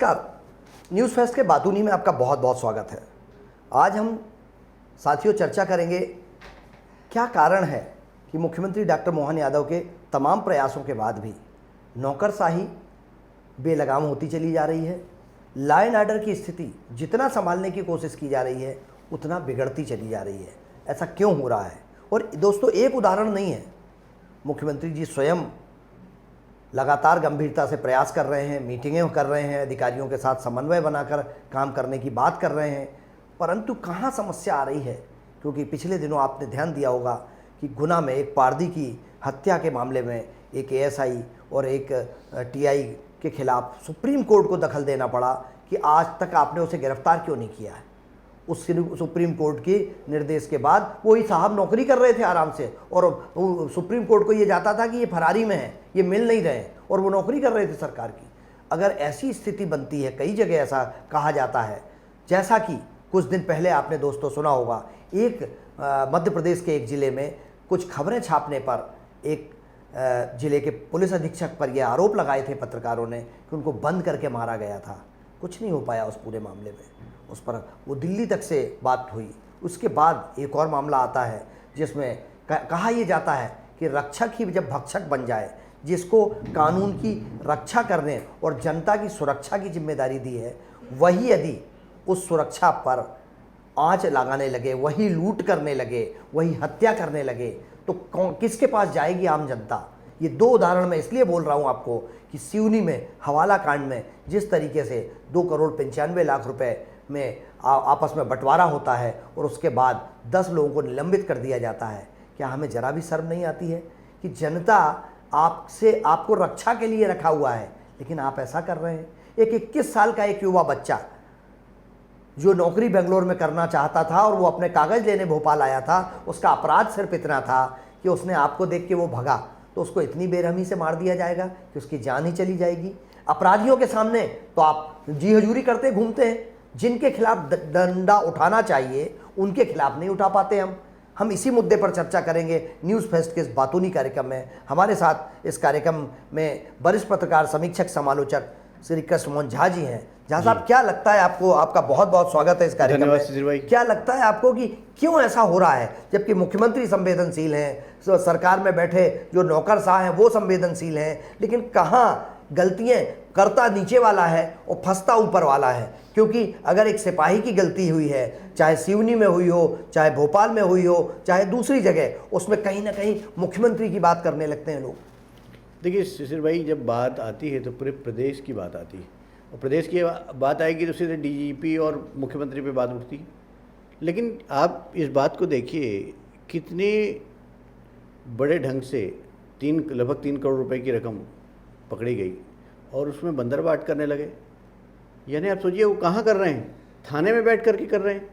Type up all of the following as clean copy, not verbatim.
नमस्कार। News fest के बातूनी में आपका बहुत बहुत स्वागत है। आज हम साथियों चर्चा करेंगे क्या कारण है कि मुख्यमंत्री डॉक्टर मोहन यादव के तमाम प्रयासों के बाद भी नौकरशाही बेलगाम होती चली जा रही है। लॉ एंड ऑर्डर की स्थिति जितना संभालने की कोशिश की जा रही है उतना बिगड़ती चली जा रही है। ऐसा क्यों हो रहा है? और दोस्तों, एक उदाहरण नहीं है, मुख्यमंत्री जी स्वयं लगातार गंभीरता से प्रयास कर रहे हैं, मीटिंगें कर रहे हैं, अधिकारियों के साथ समन्वय बनाकर काम करने की बात कर रहे हैं, परंतु कहाँ समस्या आ रही है? क्योंकि पिछले दिनों आपने ध्यान दिया होगा कि गुना में एक पारदी की हत्या के मामले में एक एएसआई और एक टीआई के खिलाफ सुप्रीम कोर्ट को दखल देना पड़ा कि आज तक आपने उसे गिरफ्तार क्यों नहीं किया है। उस सुप्रीम कोर्ट के निर्देश के बाद वही साहब नौकरी कर रहे थे आराम से, और सुप्रीम कोर्ट को ये जाता था कि ये फरारी में है, ये मिल नहीं रहे हैं, और वो नौकरी कर रहे थे सरकार की। अगर ऐसी स्थिति बनती है, कई जगह ऐसा कहा जाता है, जैसा कि कुछ दिन पहले आपने दोस्तों सुना होगा, एक मध्य प्रदेश के एक ज़िले में कुछ खबरें छापने पर एक ज़िले के पुलिस अधीक्षक पर यह आरोप लगाए थे पत्रकारों ने कि उनको बंद करके मारा गया था। कुछ नहीं हो पाया उस पूरे मामले में, उस पर वो दिल्ली तक से बात हुई। उसके बाद एक और मामला आता है जिसमें कहा यह जाता है कि रक्षक ही जब भक्षक बन जाए, जिसको कानून की रक्षा करने और जनता की सुरक्षा की जिम्मेदारी दी है, वही यदि उस सुरक्षा पर आंच लगाने लगे, वही लूट करने लगे, वही हत्या करने लगे, तो किसके पास जाएगी आम जनता? ये दो उदाहरण मैं इसलिए बोल रहा हूँ आपको कि सिवनी में हवाला कांड में जिस तरीके से 2,95,00,000 रुपए में आपस में बंटवारा होता है और उसके बाद 10 लोगों को निलंबित कर दिया जाता है, क्या हमें जरा भी शर्म नहीं आती है कि जनता आपको रक्षा के लिए रखा हुआ है, लेकिन आप ऐसा कर रहे हैं? एक 21 साल का एक युवा बच्चा जो नौकरी बेंगलोर में करना चाहता था और वो अपने कागज़ लेने भोपाल आया था, उसका अपराध सिर्फ इतना था कि उसने आपको देख के वो भगा, तो उसको इतनी बेरहमी से मार दिया जाएगा कि उसकी जान ही चली जाएगी। अपराधियों के सामने तो आप जी हजूरी करते घूमते हैं, जिनके खिलाफ डंडा उठाना चाहिए उनके खिलाफ नहीं उठा पाते हम इसी मुद्दे पर चर्चा करेंगे न्यूज़ फेस्ट के इस बातूनी कार्यक्रम में। हमारे साथ इस कार्यक्रम में वरिष्ठ पत्रकार, समीक्षक, समालोचक श्री कृष्ण मोहन झा जी हैं। झा साहब, क्या लगता है आपको? आपका बहुत बहुत स्वागत है इस कार्यक्रम में। क्या लगता है आपको कि क्यों ऐसा हो रहा है, जबकि मुख्यमंत्री संवेदनशील हैं, सरकार में बैठे जो नौकरशाह हैं वो संवेदनशील हैं, लेकिन कहाँ गलतियाँ करता नीचे वाला है और फंसता ऊपर वाला है? क्योंकि अगर एक सिपाही की गलती हुई है, चाहे सिवनी में हुई हो, चाहे भोपाल में हुई हो, चाहे दूसरी जगह, उसमें कहीं ना कहीं मुख्यमंत्री की बात करने लगते हैं लोग। देखिए शिशिर भाई, जब बात आती है तो पूरे प्रदेश की बात आती है, और प्रदेश की बात आएगी तो सीधे डीजीपी और मुख्यमंत्री पे बात उठती है। लेकिन आप इस बात को देखिए, कितने बड़े ढंग से लगभग 3 करोड़ रुपए की रकम पकड़ी गई और उसमें बंदरबाट करने लगे। यानी आप सोचिए वो कहाँ कर रहे हैं? थाने में बैठ करके कर रहे हैं।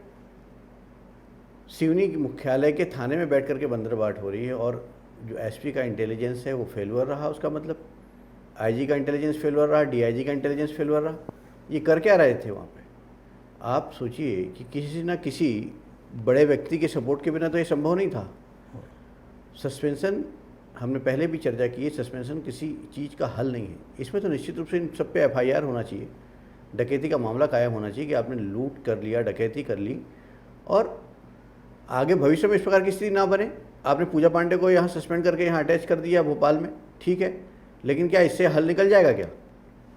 सिवनी मुख्यालय के थाने में बैठ करके बंदरबाट हो रही है, और जो एसपी का इंटेलिजेंस है वो फेलुअर रहा। उसका मतलब आईजी का इंटेलिजेंस फेलुअर रहा, डीआईजी का इंटेलिजेंस फेलुअर रहा। ये कर क्या रहे थे वहाँ पे? आप सोचिए कि किसी न किसी बड़े व्यक्ति के सपोर्ट के बिना तो ये संभव नहीं था। सस्पेंशन, हमने पहले भी चर्चा की है, सस्पेंशन किसी चीज़ का हल नहीं है। इसमें तो निश्चित रूप से इन सब पे एफआईआर होना चाहिए, डकैती का मामला कायम होना चाहिए कि आपने लूट कर लिया, डकैती कर ली, और आगे भविष्य में इस प्रकार की स्थिति ना बने। आपने पूजा पांडे को यहाँ सस्पेंड करके यहाँ अटैच कर दिया भोपाल में, ठीक है, लेकिन क्या इससे हल निकल जाएगा क्या?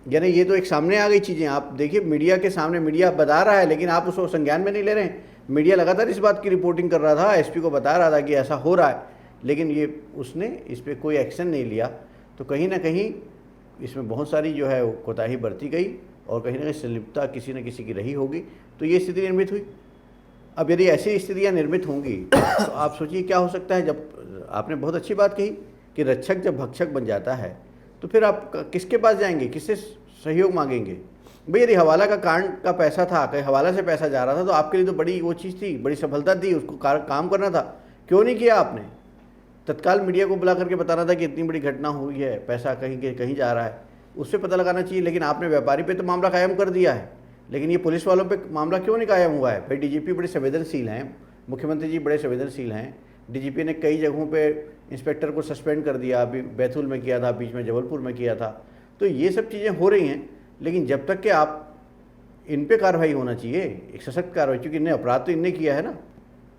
यानी ये तो एक सामने आ गई चीज़ें। आप देखिए मीडिया के सामने, मीडिया बता रहा है लेकिन आप उसको संज्ञान में नहीं ले रहे हैं। मीडिया लगातार इस बात की रिपोर्टिंग कर रहा था, एसपी को बता रहा था कि ऐसा हो रहा है, लेकिन ये उसने इस पर कोई एक्शन नहीं लिया। तो कहीं ना कहीं इसमें बहुत सारी जो है कोताही बरती गई, और कहीं ना कहीं संलिप्तता किसी न किसी की रही होगी, तो ये स्थिति निर्मित हुई। अब यदि ऐसी स्थितियाँ निर्मित होंगी तो आप सोचिए क्या हो सकता है। जब आपने बहुत अच्छी बात कही कि रक्षक जब भक्षक बन जाता है तो फिर आप किसके पास जाएंगे, किससे सहयोग मांगेंगे? भाई यदि हवाला का कांड का पैसा था, कहीं हवाला से पैसा जा रहा था, तो आपके लिए तो बड़ी वो चीज़ थी, बड़ी सफलता थी, उसको काम करना था। क्यों नहीं किया आपने? तत्काल मीडिया को बुला करके बताना था कि इतनी बड़ी घटना हुई है, पैसा कहीं जा रहा है, उससे पता लगाना चाहिए। लेकिन आपने व्यापारी पे तो मामला कायम कर दिया है, लेकिन ये पुलिस वालों पे मामला क्यों नहीं कायम हुआ है? भाई डीजीपी बड़े संवेदनशील हैं, मुख्यमंत्री जी बड़े संवेदनशील हैं। डीजीपी ने कई जगहों पे इंस्पेक्टर को सस्पेंड कर दिया, अभी बैतूल में किया था, बीच में जबलपुर में किया था। तो ये सब चीज़ें हो रही हैं, लेकिन जब तक कि आप इन पे कार्रवाई होना चाहिए, एक सशक्त कार्रवाई, क्योंकि इन्हें अपराध तो इनने किया है ना।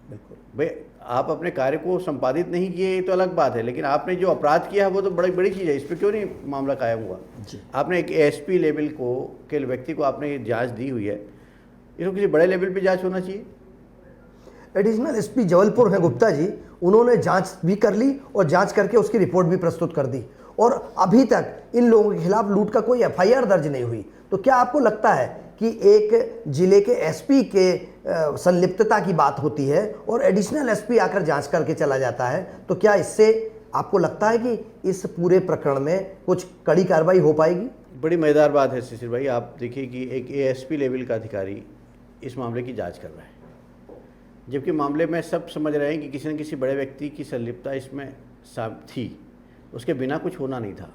बिल्कुल भाई आप अपने कार्य को संपादित नहीं किए ये तो अलग बात है, लेकिन आपने जो अपराध किया है वो तो बड़ी बड़ी चीज़ है, इस पर क्यों नहीं मामला कायम हुआ। जी। आपने एक एसपी लेवल को के व्यक्ति को आपने जांच दी हुई है, इसको किसी बड़े लेवल पे जांच होना चाहिए। एडिशनल एसपी जबलपुर हैं गुप्ता जी, उन्होंने जांच भी कर ली और जांच करके उसकी रिपोर्ट भी प्रस्तुत कर दी, और अभी तक इन लोगों के खिलाफ लूट का कोई एफआईआर दर्ज नहीं हुई। तो क्या आपको लगता है कि एक जिले के एसपी के संलिप्तता की बात होती है और एडिशनल एसपी आकर जांच करके चला जाता है, तो क्या इससे आपको लगता है कि इस पूरे प्रकरण में कुछ कड़ी कार्रवाई हो पाएगी? बड़ी मज़ेदार बात है शिशिर भाई, आप देखिए कि एक एएसपी लेवल का अधिकारी इस मामले की जांच कर रहा है, जबकि मामले में सब समझ रहे हैं कि किसी न किसी बड़े व्यक्ति की संलिप्तता इसमें थी, उसके बिना कुछ होना नहीं था।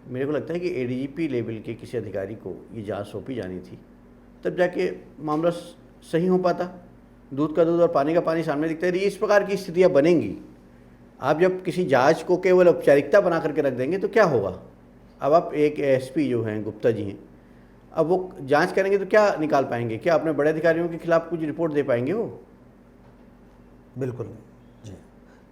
मेरे को लगता है कि एडीजीपी लेवल के किसी अधिकारी को ये जांच सौंपी जानी थी, तब जाके मामला सही हो पाता। दूध का दूध और पानी का पानी सामने दिखता है। इस प्रकार की स्थितियाँ बनेंगी। आप जब किसी जांच को केवल औपचारिकता बना करके रख देंगे तो क्या होगा। अब आप एक एसपी जो हैं गुप्ता जी हैं, अब वो जांच करेंगे तो क्या निकाल पाएंगे, क्या अपने बड़े अधिकारियों के खिलाफ कुछ रिपोर्ट दे पाएंगे वो? बिल्कुल नहीं जी।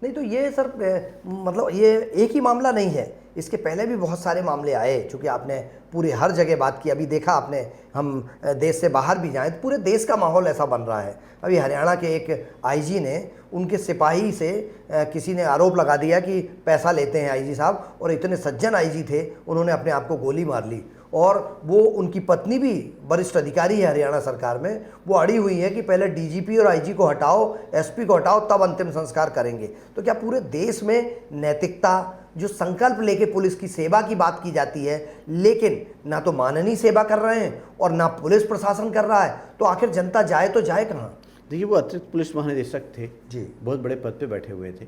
नहीं तो ये सर मतलब ये एक ही मामला नहीं है, इसके पहले भी बहुत सारे मामले आए। चूँकि आपने पूरी हर जगह बात की, अभी देखा आपने, हम देश से बाहर भी जाएं तो पूरे देश का माहौल ऐसा बन रहा है। अभी हरियाणा के एक आईजी ने उनके सिपाही से किसी ने आरोप लगा दिया कि पैसा लेते हैं आईजी साहब, और इतने सज्जन आईजी थे, उन्होंने अपने आप को गोली मार ली। और वो उनकी पत्नी भी वरिष्ठ अधिकारी है हरियाणा सरकार में, वो अड़ी हुई है कि पहले डीजीपी और आईजी को हटाओ, एसपी को हटाओ, तब अंतिम संस्कार करेंगे। तो क्या पूरे देश में नैतिकता, जो संकल्प लेके पुलिस की सेवा की बात की जाती है, लेकिन ना तो माननीय सेवा कर रहे हैं और ना पुलिस प्रशासन कर रहा है, तो आखिर जनता जाए तो जाए कहाँ? देखिए, वो अतिरिक्त पुलिस महानिदेशक थे जी, बहुत बड़े पद पे बैठे हुए थे,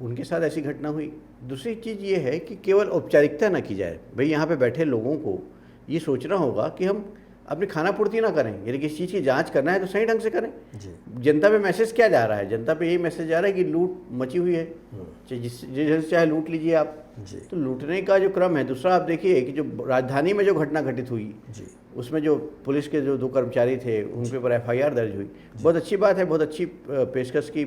उनके साथ ऐसी घटना हुई। दूसरी चीज़ ये है कि केवल औपचारिकता ना की जाए। भाई यहाँ पे बैठे लोगों को ये सोचना होगा कि हम अपनी खाना पूर्ति ना करें, यदि किसी चीज़ की जांच करना है तो सही ढंग से करें। जी, जनता पे मैसेज क्या जा रहा है? जनता पे यही मैसेज जा रहा है कि लूट मची हुई है, जिस चाहे लूट लीजिए आप। जी, तो लूटने का जो क्रम है। दूसरा आप देखिए कि जो राजधानी में जो घटना घटित हुई, जी, उसमें जो पुलिस के जो 2 कर्मचारी थे उन पे पर एफआईआर दर्ज हुई। बहुत अच्छी बात है, बहुत अच्छी पेशकश की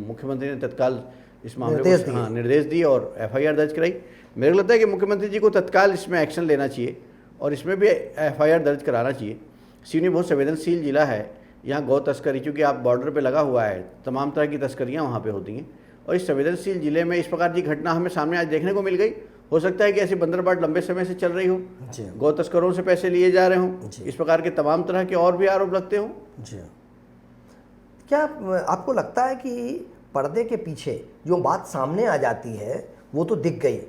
मुख्यमंत्री ने तत्काल इस मामले को निर्देश दिए और एफआईआर दर्ज कराई। मेरे को लगता है कि मुख्यमंत्री जी को तत्काल इसमें एक्शन लेना चाहिए और इसमें भी एफआईआर दर्ज कराना चाहिए। सिवनी बहुत संवेदनशील जिला है, यहाँ गौ तस्करी, चूँकि आप बॉर्डर पे लगा हुआ है, तमाम तरह की तस्करियाँ वहाँ पे होती हैं, और इस संवेदनशील जिले में इस प्रकार की घटना हमें सामने आज देखने को मिल गई। हो सकता है कि ऐसी बंदरबाट लंबे समय से चल रही हो, गौ तस्करों से पैसे लिए जा रहे हों, इस प्रकार के तमाम तरह के और भी आरोप लगते हों। जी। क्या आपको लगता है कि पर्दे के पीछे जो बात सामने आ जाती है वो तो दिख गई,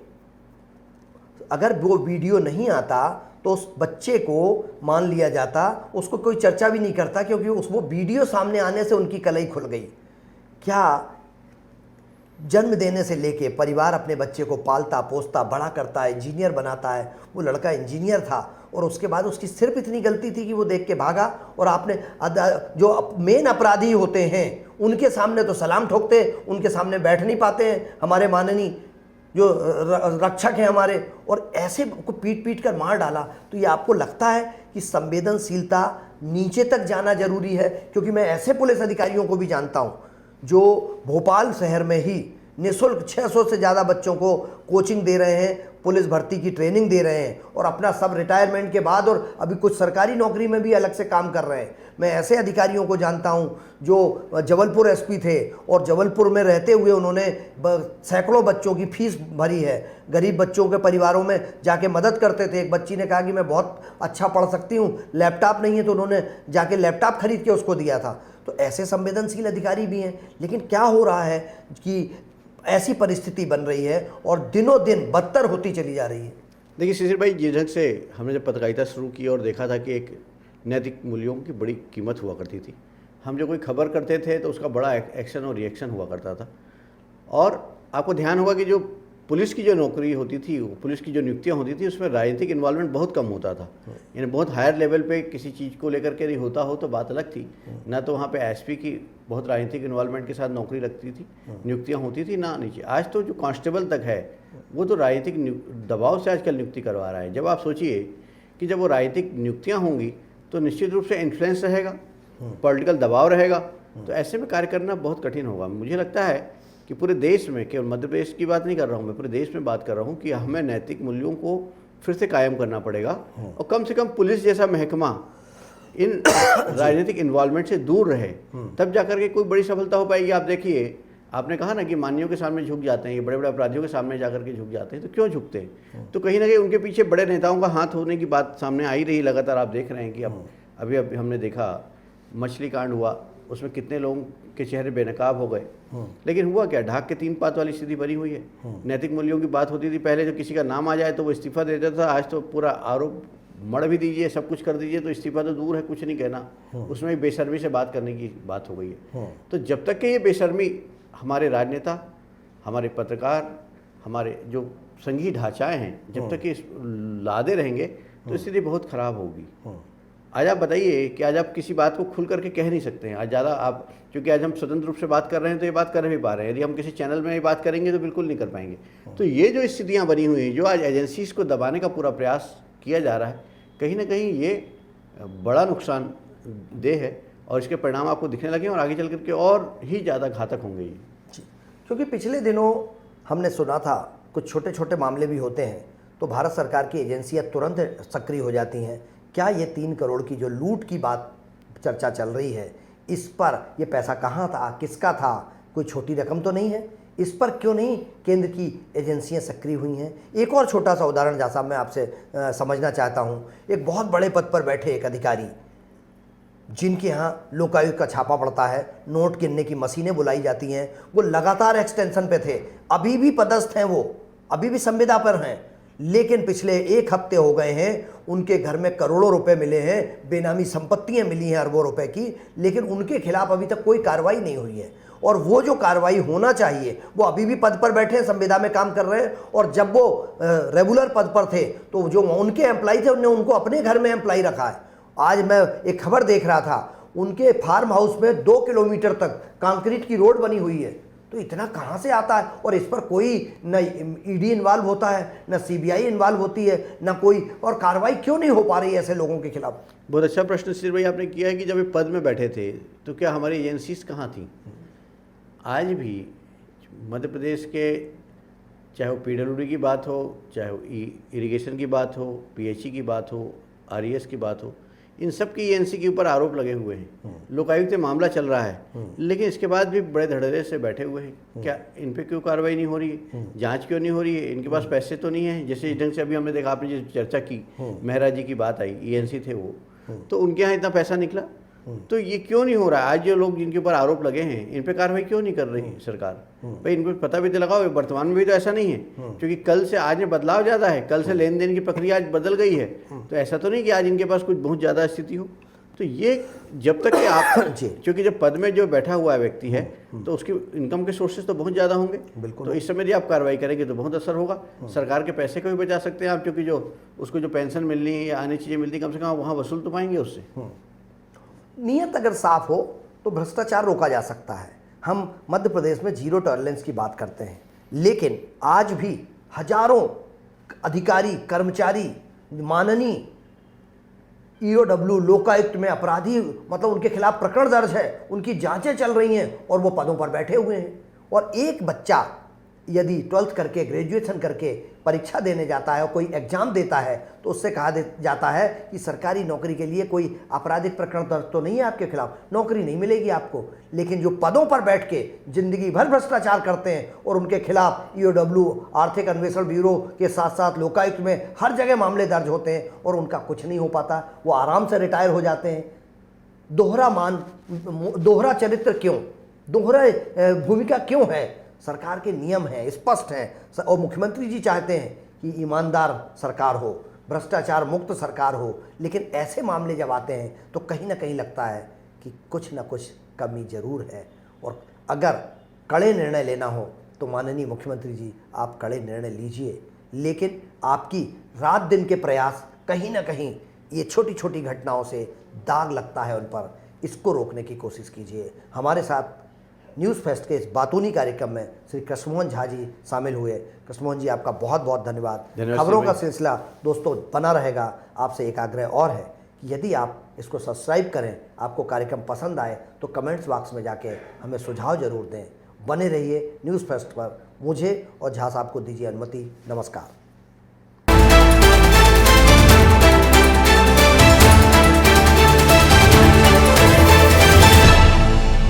अगर वो वीडियो नहीं आता तो उस बच्चे को मान लिया जाता, उसको कोई चर्चा भी नहीं करता, क्योंकि वो वीडियो सामने आने से उनकी कलई खुल गई। क्या जन्म देने से लेके परिवार अपने बच्चे को पालता पोसता बड़ा करता है, इंजीनियर बनाता है, वो लड़का इंजीनियर था और उसके बाद उसकी सिर्फ इतनी गलती थी कि वो देख के भागा, और आपने जो मेन अपराधी होते हैं उनके सामने तो सलाम ठोकते, उनके सामने बैठ नहीं पाते हैं हमारे माननीय जो रक्षक हैं हमारे, और ऐसे को पीट पीट कर मार डाला। तो ये आपको लगता है कि संवेदनशीलता नीचे तक जाना जरूरी है? क्योंकि मैं ऐसे पुलिस अधिकारियों को भी जानता हूँ जो भोपाल शहर में ही निःशुल्क 600 से ज़्यादा बच्चों को कोचिंग दे रहे हैं, पुलिस भर्ती की ट्रेनिंग दे रहे हैं, और अपना सब रिटायरमेंट के बाद और अभी कुछ सरकारी नौकरी में भी अलग से काम कर रहे हैं। मैं ऐसे अधिकारियों को जानता हूं जो जबलपुर एसपी थे और जबलपुर में रहते हुए उन्होंने सैकड़ों बच्चों की फीस भरी है, गरीब बच्चों के परिवारों में जाके मदद करते थे। एक बच्ची ने कहा कि मैं बहुत अच्छा पढ़ सकती हूँ, लैपटॉप नहीं है, तो उन्होंने जाके लैपटॉप खरीद के उसको दिया था। तो ऐसे संवेदनशील अधिकारी भी हैं। लेकिन क्या हो रहा है कि ऐसी परिस्थिति बन रही है और दिनों दिन बदतर होती चली जा रही है। देखिए शिशिर भाई, जिस ढंग से हमने जब पत्रकारिता शुरू की और देखा था कि एक नैतिक मूल्यों की बड़ी कीमत हुआ करती थी, हम जो कोई खबर करते थे तो उसका बड़ा एक्शन और रिएक्शन हुआ करता था। और आपको ध्यान होगा कि जो पुलिस की जो नौकरी होती थी, पुलिस की जो नियुक्तियाँ होती थी, उसमें राजनीतिक इन्वॉल्वमेंट बहुत कम होता था। यानी बहुत हायर लेवल पे किसी चीज़ को लेकर के नहीं होता हो तो बात अलग थी, ना तो वहाँ पे एसपी की बहुत राजनीतिक इन्वॉल्वमेंट के साथ नौकरी लगती थी, नियुक्तियाँ होती थी ना नीचे। आज तो जो कांस्टेबल तक है वो तो राजनीतिक दबाव से आजकल नियुक्ति करवा रहा है। जब आप सोचिए कि जब वो राजनीतिक नियुक्तियां होंगी तो निश्चित रूप से इन्फ्लुएंस रहेगा, पॉलिटिकल दबाव रहेगा, तो ऐसे में कार्य करना बहुत कठिन होगा। मुझे लगता है कि पूरे देश में, केवल मध्य प्रदेश की बात नहीं कर रहा हूँ मैं, पूरे देश में बात कर रहा हूँ कि हमें नैतिक मूल्यों को फिर से कायम करना पड़ेगा और कम से कम पुलिस जैसा महकमा इन राजनीतिक इन्वॉल्वमेंट से दूर रहे, तब जाकर के कोई बड़ी सफलता हो पाएगी। आप देखिए, आपने कहा ना कि मान्यों के सामने झुक जाते हैं, ये बड़े बड़े अपराधियों के सामने जाकर के झुक जाते हैं, तो क्यों झुकते हैं? तो कहीं ना कहीं उनके पीछे बड़े नेताओं का हाथ होने की बात सामने आ ही रही। लगातार आप देख रहे हैं कि अब अभी हमने देखा मछली कांड हुआ, उसमें कितने लोगों के चेहरे बेनकाब हो गए, लेकिन हुआ क्या? ढाक के 3 पात वाली स्थिति बनी हुई है। नैतिक मूल्यों की बात होती थी पहले, जब किसी का नाम आ जाए तो वो इस्तीफा दे देता था। आज तो पूरा आरोप मर भी दीजिए, सब कुछ कर दीजिए, तो इस्तीफा तो दूर है, कुछ नहीं कहना, उसमें भी बेशर्मी से बात करने की बात हो गई है। तो जब तक कि ये बेशर्मी हमारे राजनेता, हमारे पत्रकार, हमारे जो संघीय ढांचाएँ हैं, जब तक ये लादे रहेंगे तो स्थिति बहुत ख़राब होगी। आज आप बताइए कि आज आप किसी बात को खुल करके कह नहीं सकते हैं। आज ज़्यादा आप, क्योंकि आज हम स्वतंत्र रूप से बात कर रहे हैं तो ये बात कर भी पा रहे हैं, यदि हम किसी चैनल में ये बात करेंगे तो बिल्कुल नहीं कर पाएंगे। तो ये जो स्थितियाँ बनी हुई हैं, जो आज एजेंसीज को दबाने का पूरा प्रयास किया जा रहा है, कहीं ना कहीं ये बड़ा नुकसानदेह है और इसके परिणाम आपको दिखने लगे और आगे चल करके और ही ज़्यादा घातक होंगे ये। क्योंकि पिछले दिनों हमने सुना था कुछ छोटे छोटे मामले भी होते हैं तो भारत सरकार की एजेंसियां तुरंत सक्रिय हो जाती हैं। क्या ये 3 करोड़ की जो लूट की बात चर्चा चल रही है, इस पर ये पैसा कहाँ था, किसका था, कोई छोटी रकम तो नहीं है? इस पर क्यों नहीं केंद्र की एजेंसियां सक्रिय हुई हैं? एक और छोटा सा उदाहरण जैसा मैं आपसे समझना चाहता हूँ। एक बहुत बड़े पद पर बैठे एक अधिकारी, जिनके यहाँ लोकायुक्त का छापा पड़ता है, नोट गिनने की मशीनें बुलाई जाती हैं, वो लगातार एक्सटेंशन पे थे, अभी भी पदस्थ हैं, वो अभी भी संविदा पर हैं, लेकिन पिछले 1 हफ्ते हो गए हैं उनके घर में करोड़ों रुपए मिले हैं, बेनामी संपत्तियां मिली हैं अरबों रुपए की, लेकिन उनके खिलाफ अभी तक कोई कार्रवाई नहीं हुई है। और वो जो कार्रवाई होना चाहिए, वो अभी भी पद पर बैठे हैं, संविदा में काम कर रहे हैं, और जब वो रेगुलर पद पर थे तो जो उनके एम्प्लॉय थे उन्होंने उनको अपने घर में एम्प्लॉय रखा है। आज मैं एक खबर देख रहा था, उनके फार्म हाउस में 2 किलोमीटर तक कंक्रीट की रोड बनी हुई है। तो इतना कहाँ से आता है? और इस पर कोई न ईडी इन्वॉल्व होता है, न सीबीआई इन्वॉल्व होती है, न कोई, और कार्रवाई क्यों नहीं हो पा रही है ऐसे लोगों के खिलाफ? बहुत अच्छा प्रश्न शिशिर भाई आपने किया है कि जब ये पद में बैठे थे तो क्या हमारी एजेंसीज कहाँ थी? आज भी मध्य प्रदेश के, चाहे वो पीडब्ल्यूडी की बात हो, चाहे वो इरिगेशन की बात हो, पीएचई की बात हो, आरईएस की बात हो, इन सब की एजेंसी के ऊपर आरोप लगे हुए हैं। लोकायुक्त में मामला चल रहा है, लेकिन इसके बाद भी बड़े धड़ल्ले से बैठे हुए हैं। क्या इन पे क्यों कार्रवाई नहीं हो रही है? जांच क्यों नहीं हो रही है? इनके पास पैसे तो नहीं है? जैसे ढंग से अभी हमने देखा, आपने जो चर्चा की, मेहरा जी की बात आई, ईएनसी थे वो, तो उनके यहाँ इतना पैसा निकला, तो ये क्यों नहीं हो रहा है? आज जो लोग जिनके ऊपर आरोप लगे हैं, इन पे कार्रवाई क्यों नहीं कर रही सरकार? भाई इन पर पता भी तो लगाओ। वर्तमान में भी तो ऐसा नहीं है, क्योंकि कल से आज में बदलाव ज़्यादा है, कल से लेन देन की प्रक्रिया आज बदल गई है, तो ऐसा तो नहीं कि आज इनके पास कुछ बहुत ज़्यादा स्थिति हो। तो ये जब तक कि आप क्योंकि जब पद में जो बैठा हुआ व्यक्ति है तो उसकी इनकम के सोर्सेज तो बहुत ज़्यादा होंगे, तो इस समय यदि आप कार्रवाई करेंगे तो बहुत असर होगा। सरकार के पैसे को भी बचा सकते हैं आप, क्योंकि जो उसको जो पेंशन मिलनी है या अन्य चीज़ें मिलती, कम से कम वहाँ वसूल तो पाएंगे उससे। नीयत अगर साफ हो तो भ्रष्टाचार रोका जा सकता है। हम मध्य प्रदेश में 0 टॉलरेंस की बात करते हैं, लेकिन आज भी हजारों अधिकारी, कर्मचारी, माननीय ईओडब्ल्यू, लोकायुक्त में अपराधी, मतलब उनके खिलाफ प्रकरण दर्ज है, उनकी जांचें चल रही हैं और वो पदों पर बैठे हुए हैं। और एक बच्चा यदि 12th करके, ग्रेजुएशन करके परीक्षा देने जाता है और कोई एग्जाम देता है तो उससे कहा जाता है कि सरकारी नौकरी के लिए कोई आपराधिक प्रकरण दर्ज तो नहीं है आपके खिलाफ, नौकरी नहीं मिलेगी आपको। लेकिन जो पदों पर बैठ के जिंदगी भर भ्रष्टाचार करते हैं और उनके खिलाफ ईओडब्ल्यू, आर्थिक अन्वेषण ब्यूरो के साथ साथ लोकायुक्त में हर जगह मामले दर्ज होते हैं और उनका कुछ नहीं हो पाता, वो आराम से रिटायर हो जाते हैं। दोहरा चरित्र क्यों, दोहरा भूमिका क्यों है? सरकार के नियम हैं, स्पष्ट हैं, और मुख्यमंत्री जी चाहते हैं कि ईमानदार सरकार हो, भ्रष्टाचार मुक्त सरकार हो, लेकिन ऐसे मामले जब आते हैं तो कहीं ना कहीं लगता है कि कुछ ना कुछ कमी जरूर है। और अगर कड़े निर्णय लेना हो तो माननीय मुख्यमंत्री जी आप कड़े निर्णय लीजिए, लेकिन आपकी रात दिन के प्रयास कहीं ना कहीं ये छोटी छोटी घटनाओं से दाग लगता है उन पर, इसको रोकने की कोशिश कीजिए। हमारे साथ न्यूज़ फेस्ट के इस बातूनी कार्यक्रम में श्री कृष्णमोहन झा जी शामिल हुए। कृष्णमोहन जी, आपका बहुत बहुत धन्यवाद। खबरों का सिलसिला दोस्तों बना रहेगा। आपसे एक आग्रह और है कि यदि आप इसको सब्सक्राइब करें, आपको कार्यक्रम पसंद आए तो कमेंट्स बॉक्स में जाके हमें सुझाव जरूर दें। बने रहिए न्यूज़ फेस्ट पर। मुझे और झा साहब को दीजिए अनुमति। नमस्कार।